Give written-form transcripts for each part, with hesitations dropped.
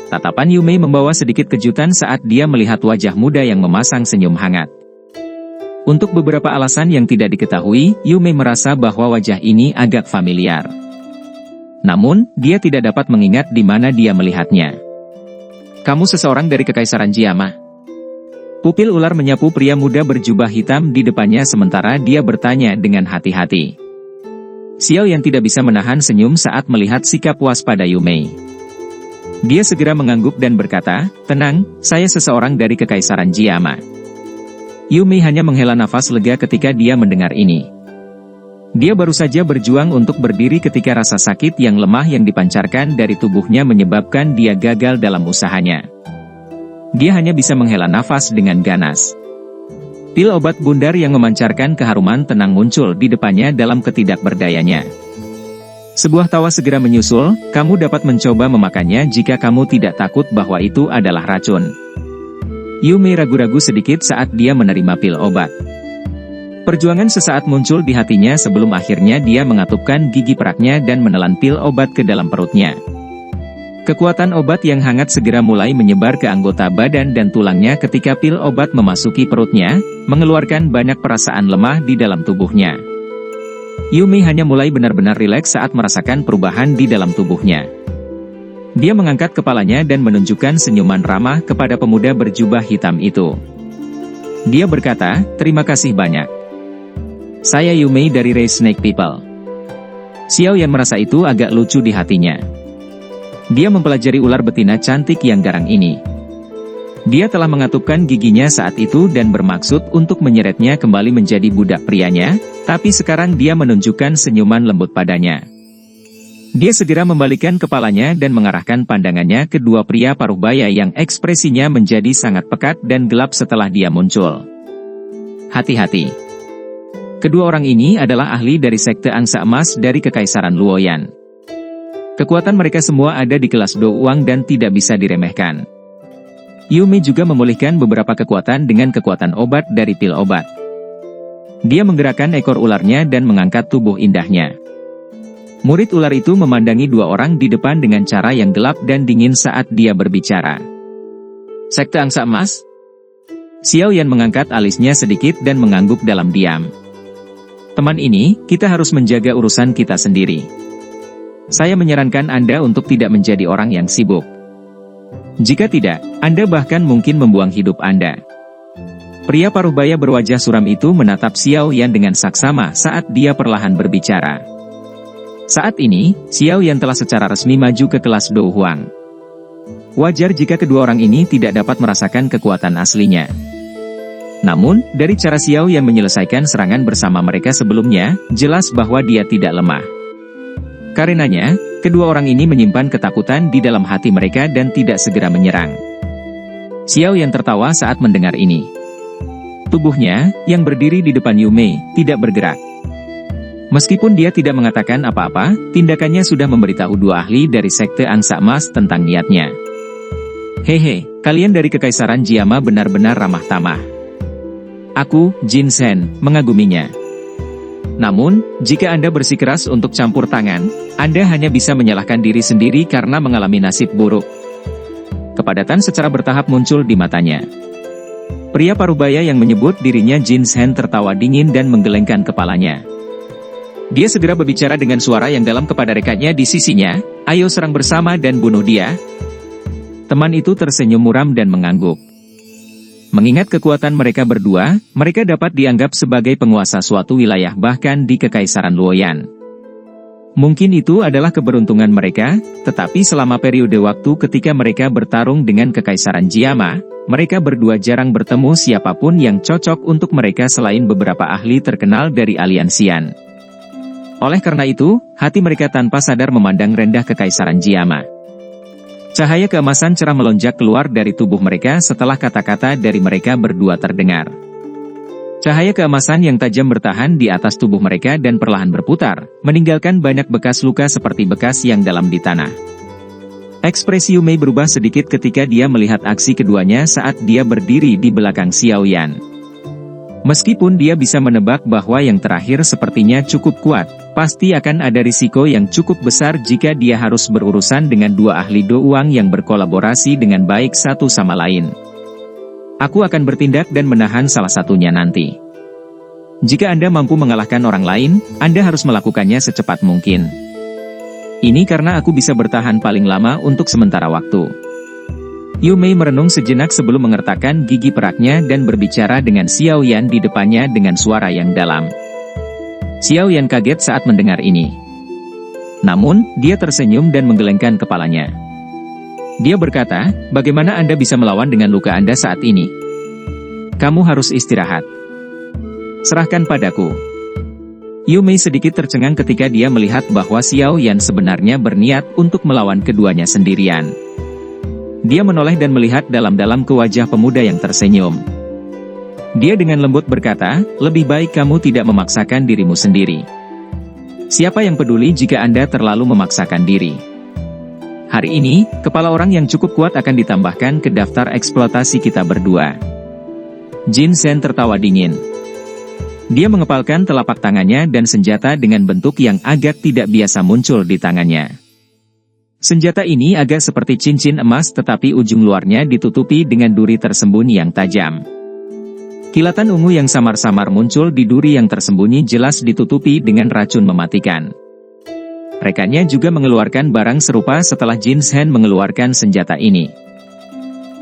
Tatapan Yu Mei membawa sedikit kejutan saat dia melihat wajah muda yang memasang senyum hangat. Untuk beberapa alasan yang tidak diketahui, Yu Mei merasa bahwa wajah ini agak familiar. Namun, dia tidak dapat mengingat di mana dia melihatnya. "Kamu seseorang dari Kekaisaran Jiama?" Pupil ular menyapu pria muda berjubah hitam di depannya sementara dia bertanya dengan hati-hati. Xiao Yan tidak bisa menahan senyum saat melihat sikap waspada Yu Mei. Dia segera mengangguk dan berkata, "Tenang, saya seseorang dari Kekaisaran Jiama." Yu Mei hanya menghela nafas lega ketika dia mendengar ini. Dia baru saja berjuang untuk berdiri ketika rasa sakit yang lemah yang dipancarkan dari tubuhnya menyebabkan dia gagal dalam usahanya. Dia hanya bisa menghela nafas dengan ganas. Pil obat bundar yang memancarkan keharuman tenang muncul di depannya dalam ketidakberdayanya. Sebuah tawa segera menyusul, "Kamu dapat mencoba memakannya jika kamu tidak takut bahwa itu adalah racun." Yu Mei ragu-ragu sedikit saat dia menerima pil obat. Perjuangan sesaat muncul di hatinya sebelum akhirnya dia mengatupkan gigi peraknya dan menelan pil obat ke dalam perutnya. Kekuatan obat yang hangat segera mulai menyebar ke anggota badan dan tulangnya ketika pil obat memasuki perutnya, mengeluarkan banyak perasaan lemah di dalam tubuhnya. Yu Mei hanya mulai benar-benar rileks saat merasakan perubahan di dalam tubuhnya. Dia mengangkat kepalanya dan menunjukkan senyuman ramah kepada pemuda berjubah hitam itu. Dia berkata, "Terima kasih banyak. Saya Yu Mei dari Race Snake People." Xiao Yan merasa itu agak lucu di hatinya. Dia mempelajari ular betina cantik yang garang ini. Dia telah mengatupkan giginya saat itu dan bermaksud untuk menyeretnya kembali menjadi budak prianya, tapi sekarang dia menunjukkan senyuman lembut padanya. Dia segera membalikkan kepalanya dan mengarahkan pandangannya ke dua pria paruh baya yang ekspresinya menjadi sangat pekat dan gelap setelah dia muncul. Hati-hati. Kedua orang ini adalah ahli dari Sekte Angsa Emas dari Kekaisaran Luoyan. Kekuatan mereka semua ada di kelas Do Uang dan tidak bisa diremehkan. Yu Mei juga memulihkan beberapa kekuatan dengan kekuatan obat dari pil obat. Dia menggerakkan ekor ularnya dan mengangkat tubuh indahnya. Murid ular itu memandangi dua orang di depan dengan cara yang gelap dan dingin saat dia berbicara. "Sekte Angsa Emas?" Xiao Yan mengangkat alisnya sedikit dan mengangguk dalam diam. "Teman ini, kita harus menjaga urusan kita sendiri. Saya menyarankan Anda untuk tidak menjadi orang yang sibuk. Jika tidak, Anda bahkan mungkin membuang hidup Anda." Pria paruh baya berwajah suram itu menatap Xiao Yan dengan saksama saat dia perlahan berbicara. Saat ini, Xiao Yan telah secara resmi maju ke kelas Do Huang. Wajar jika kedua orang ini tidak dapat merasakan kekuatan aslinya. Namun, dari cara Xiao Yan menyelesaikan serangan bersama mereka sebelumnya, jelas bahwa dia tidak lemah. Karenanya, kedua orang ini menyimpan ketakutan di dalam hati mereka dan tidak segera menyerang. Xiao Yan tertawa saat mendengar ini. Tubuhnya, yang berdiri di depan Yu Mei, tidak bergerak. Meskipun dia tidak mengatakan apa-apa, tindakannya sudah memberitahu dua ahli dari Sekte Angsa Emas tentang niatnya. "Hehe, kalian dari Kekaisaran Jiama benar-benar ramah tamah. Aku, Jin Shen, mengaguminya. Namun, jika Anda bersikeras untuk campur tangan, Anda hanya bisa menyalahkan diri sendiri karena mengalami nasib buruk." Kepadatan secara bertahap muncul di matanya. Pria parubaya yang menyebut dirinya Jin Shen tertawa dingin dan menggelengkan kepalanya. Dia segera berbicara dengan suara yang dalam kepada rekannya di sisinya, "Ayo serang bersama dan bunuh dia." Teman itu tersenyum muram dan mengangguk. Mengingat kekuatan mereka berdua, mereka dapat dianggap sebagai penguasa suatu wilayah bahkan di Kekaisaran Luoyan. Mungkin itu adalah keberuntungan mereka, tetapi selama periode waktu ketika mereka bertarung dengan Kekaisaran Jiama, mereka berdua jarang bertemu siapapun yang cocok untuk mereka selain beberapa ahli terkenal dari Aliansian. Oleh karena itu, hati mereka tanpa sadar memandang rendah Kekaisaran Jiama. Cahaya keemasan cerah melonjak keluar dari tubuh mereka setelah kata-kata dari mereka berdua terdengar. Cahaya keemasan yang tajam bertahan di atas tubuh mereka dan perlahan berputar, meninggalkan banyak bekas luka seperti bekas yang dalam di tanah. Ekspresi Yu Mei berubah sedikit ketika dia melihat aksi keduanya saat dia berdiri di belakang Xiao Yan. Meskipun dia bisa menebak bahwa yang terakhir sepertinya cukup kuat, pasti akan ada risiko yang cukup besar jika dia harus berurusan dengan dua ahli Do Wang yang berkolaborasi dengan baik satu sama lain. Aku akan bertindak dan menahan salah satunya nanti. Jika Anda mampu mengalahkan orang lain, Anda harus melakukannya secepat mungkin. Ini karena aku bisa bertahan paling lama untuk sementara waktu. Yu Mei merenung sejenak sebelum mengertakkan gigi peraknya dan berbicara dengan Xiao Yan di depannya dengan suara yang dalam. Xiao Yan kaget saat mendengar ini. Namun, dia tersenyum dan menggelengkan kepalanya. Dia berkata, bagaimana Anda bisa melawan dengan luka Anda saat ini? Kamu harus istirahat. Serahkan padaku. Yu Mei sedikit tercengang ketika dia melihat bahwa Xiao Yan sebenarnya berniat untuk melawan keduanya sendirian. Dia menoleh dan melihat dalam-dalam ke wajah pemuda yang tersenyum. Dia dengan lembut berkata, lebih baik kamu tidak memaksakan dirimu sendiri. Siapa yang peduli jika Anda terlalu memaksakan diri? Hari ini, kepala orang yang cukup kuat akan ditambahkan ke daftar eksploitasi kita berdua. Jin Shen tertawa dingin. Dia mengepalkan telapak tangannya dan senjata dengan bentuk yang agak tidak biasa muncul di tangannya. Senjata ini agak seperti cincin emas tetapi ujung luarnya ditutupi dengan duri tersembunyi yang tajam. Kilatan ungu yang samar-samar muncul di duri yang tersembunyi jelas ditutupi dengan racun mematikan. Rekannya juga mengeluarkan barang serupa setelah Jin Shen mengeluarkan senjata ini.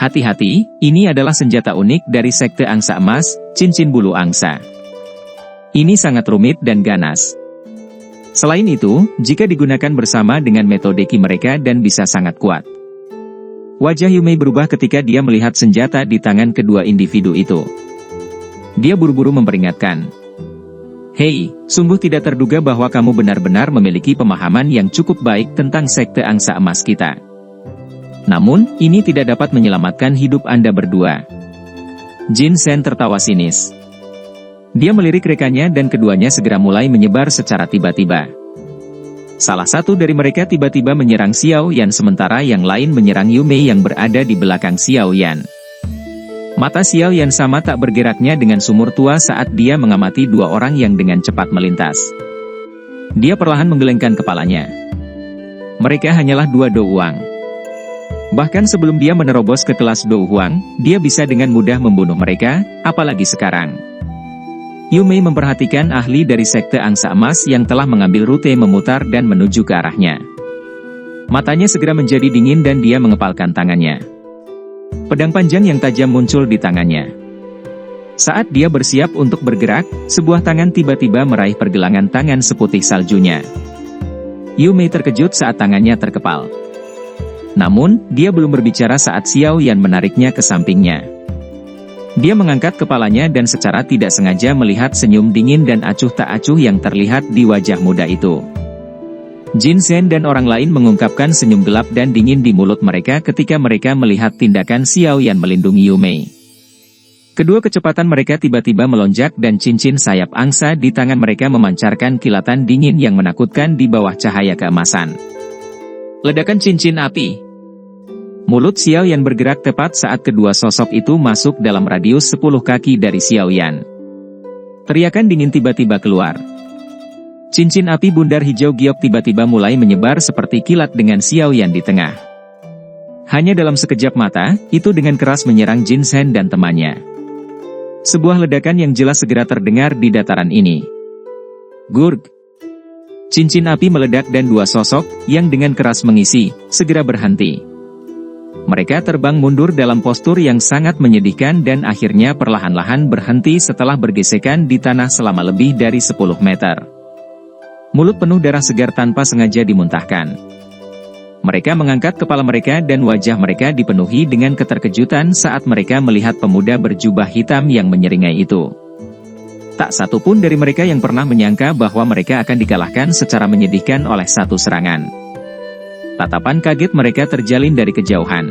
Hati-hati, ini adalah senjata unik dari Sekte Angsa Emas, cincin bulu angsa. Ini sangat rumit dan ganas. Selain itu, jika digunakan bersama dengan metode Qi mereka dan bisa sangat kuat. Wajah Yu Mei berubah ketika dia melihat senjata di tangan kedua individu itu. Dia buru-buru memperingatkan. Hei, sungguh tidak terduga bahwa kamu benar-benar memiliki pemahaman yang cukup baik tentang Sekte Angsa Emas kita. Namun, ini tidak dapat menyelamatkan hidup Anda berdua. Jin Shen tertawa sinis. Dia melirik rekannya dan keduanya segera mulai menyebar secara tiba-tiba. Salah satu dari mereka tiba-tiba menyerang Xiao Yan sementara yang lain menyerang Yu Mei yang berada di belakang Xiao Yan. Mata Xiao Yan sama tak bergeraknya dengan sumur tua saat dia mengamati dua orang yang dengan cepat melintas. Dia perlahan menggelengkan kepalanya. Mereka hanyalah dua Do Huang. Bahkan sebelum dia menerobos ke kelas Do Huang, dia bisa dengan mudah membunuh mereka, apalagi sekarang. Yu Mei memperhatikan ahli dari Sekte Angsa Emas yang telah mengambil rute memutar dan menuju ke arahnya. Matanya segera menjadi dingin dan dia mengepalkan tangannya. Pedang panjang yang tajam muncul di tangannya. Saat dia bersiap untuk bergerak, sebuah tangan tiba-tiba meraih pergelangan tangan seputih saljunya. Yu Mei terkejut saat tangannya terkepal. Namun, dia belum berbicara saat Xiao Yan menariknya ke sampingnya. Dia mengangkat kepalanya dan secara tidak sengaja melihat senyum dingin dan acuh tak acuh yang terlihat di wajah muda itu. Jin Shen dan orang lain mengungkapkan senyum gelap dan dingin di mulut mereka ketika mereka melihat tindakan Xiao Yan melindungi Yu Mei. Kedua kecepatan mereka tiba-tiba melonjak dan cincin sayap angsa di tangan mereka memancarkan kilatan dingin yang menakutkan di bawah cahaya keemasan. Ledakan cincin api. Mulut Xiao Yan bergerak tepat saat kedua sosok itu masuk dalam radius 10 kaki dari Xiao Yan. Teriakan dingin tiba-tiba keluar. Cincin api bundar hijau giok tiba-tiba mulai menyebar seperti kilat dengan Xiao Yan di tengah. Hanya dalam sekejap mata, itu dengan keras menyerang Jin Shen dan temannya. Sebuah ledakan yang jelas segera terdengar di dataran ini. Gurg! Cincin api meledak dan dua sosok, yang dengan keras mengisi, segera berhenti. Mereka terbang mundur dalam postur yang sangat menyedihkan dan akhirnya perlahan-lahan berhenti setelah bergesekan di tanah selama lebih dari 10 meter. Mulut penuh darah segar tanpa sengaja dimuntahkan. Mereka mengangkat kepala mereka dan wajah mereka dipenuhi dengan keterkejutan saat mereka melihat pemuda berjubah hitam yang menyeringai itu. Tak satu pun dari mereka yang pernah menyangka bahwa mereka akan dikalahkan secara menyedihkan oleh satu serangan. Tatapan kaget mereka terjalin dari kejauhan.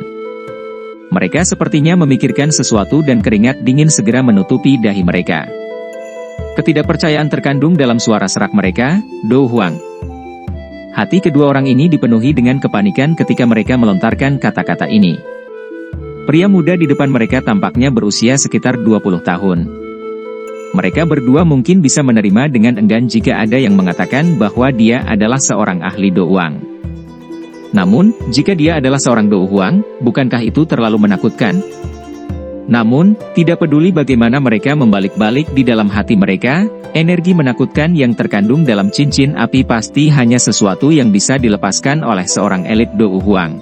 Mereka sepertinya memikirkan sesuatu dan keringat dingin segera menutupi dahi mereka. Ketidakpercayaan terkandung dalam suara serak mereka, Do Huang. Hati kedua orang ini dipenuhi dengan kepanikan ketika mereka melontarkan kata-kata ini. Pria muda di depan mereka tampaknya berusia sekitar 20 tahun. Mereka berdua mungkin bisa menerima dengan enggan jika ada yang mengatakan bahwa dia adalah seorang ahli Do Hwang. Namun, jika dia adalah seorang Do Hwang, bukankah itu terlalu menakutkan? Namun, tidak peduli bagaimana mereka membalik-balik di dalam hati mereka, energi menakutkan yang terkandung dalam cincin api pasti hanya sesuatu yang bisa dilepaskan oleh seorang elit Do Hwang.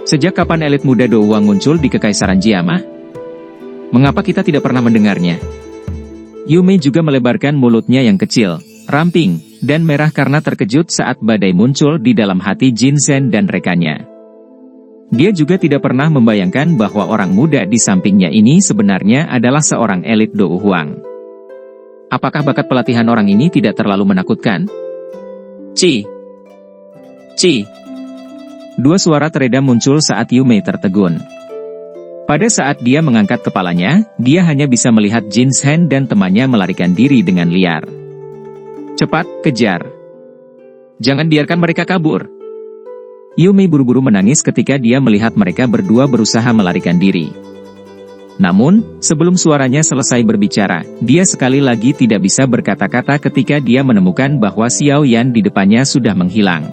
Sejak kapan elit muda Do Hwang muncul di Kekaisaran Jiamah? Mengapa kita tidak pernah mendengarnya? Yu Mei juga melebarkan mulutnya yang kecil, ramping, dan merah karena terkejut saat badai muncul di dalam hati Jin Zhen dan rekannya. Dia juga tidak pernah membayangkan bahwa orang muda di sampingnya ini sebenarnya adalah seorang elit Do Hwang. Apakah bakat pelatihan orang ini tidak terlalu menakutkan? Ci! Ci! Dua suara teredam muncul saat Yu Mei tertegun. Pada saat dia mengangkat kepalanya, dia hanya bisa melihat Jin Zhen dan temannya melarikan diri dengan liar. Cepat, kejar! Jangan biarkan mereka kabur! Yu Mei buru-buru menangis ketika dia melihat mereka berdua berusaha melarikan diri. Namun, sebelum suaranya selesai berbicara, dia sekali lagi tidak bisa berkata-kata ketika dia menemukan bahwa Xiao Yan di depannya sudah menghilang.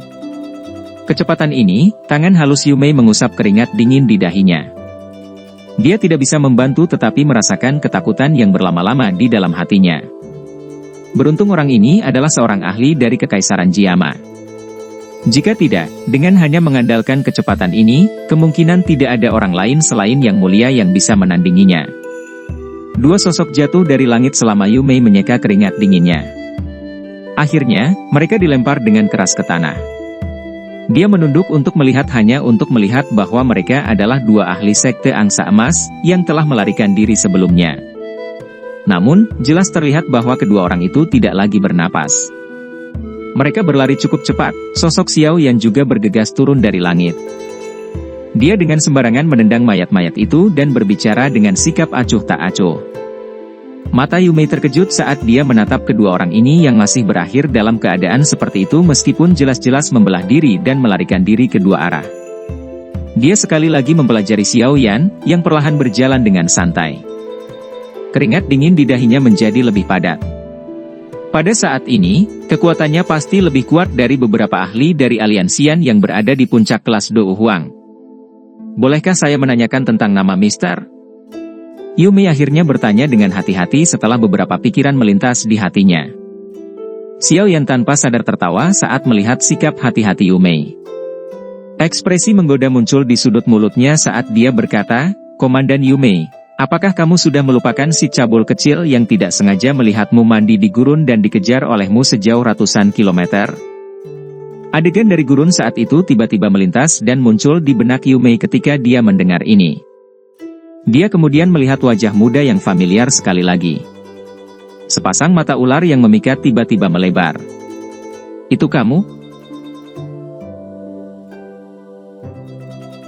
Kecepatan ini, tangan halus Yu Mei mengusap keringat dingin di dahinya. Dia tidak bisa membantu tetapi merasakan ketakutan yang berlama-lama di dalam hatinya. Beruntung orang ini adalah seorang ahli dari Kekaisaran Jiamah. Jika tidak, dengan hanya mengandalkan kecepatan ini, kemungkinan tidak ada orang lain selain Yang Mulia yang bisa menandinginya. Dua sosok jatuh dari langit selama Yu Mei menyeka keringat dinginnya. Akhirnya, mereka dilempar dengan keras ke tanah. Dia menunduk untuk melihat hanya untuk melihat bahwa mereka adalah dua ahli sekte angsa emas, yang telah melarikan diri sebelumnya. Namun, jelas terlihat bahwa kedua orang itu tidak lagi bernapas. Mereka berlari cukup cepat, sosok Xiao Yan juga bergegas turun dari langit. Dia dengan sembarangan menendang mayat-mayat itu dan berbicara dengan sikap acuh tak acuh. Mata Yu Mei terkejut saat dia menatap kedua orang ini yang masih berakhir dalam keadaan seperti itu meskipun jelas-jelas membelah diri dan melarikan diri kedua arah. Dia sekali lagi mempelajari Xiao Yan, yang perlahan berjalan dengan santai. Keringat dingin di dahinya menjadi lebih padat. Pada saat ini, kekuatannya pasti lebih kuat dari beberapa ahli dari aliansian yang berada di puncak kelas Do Hwang. Bolehkah saya menanyakan tentang nama Mister? Yu Mei akhirnya bertanya dengan hati-hati setelah beberapa pikiran melintas di hatinya. Xiao Yan tanpa sadar tertawa saat melihat sikap hati-hati Yu Mei. Ekspresi menggoda muncul di sudut mulutnya saat dia berkata, "Komandan Yu Mei, apakah kamu sudah melupakan si cabul kecil yang tidak sengaja melihatmu mandi di gurun dan dikejar olehmu sejauh ratusan kilometer?" Adegan dari gurun saat itu tiba-tiba melintas dan muncul di benak Yu Mei ketika dia mendengar ini. Dia kemudian melihat wajah muda yang familiar sekali lagi. Sepasang mata ular yang memikat tiba-tiba melebar. "Itu kamu?"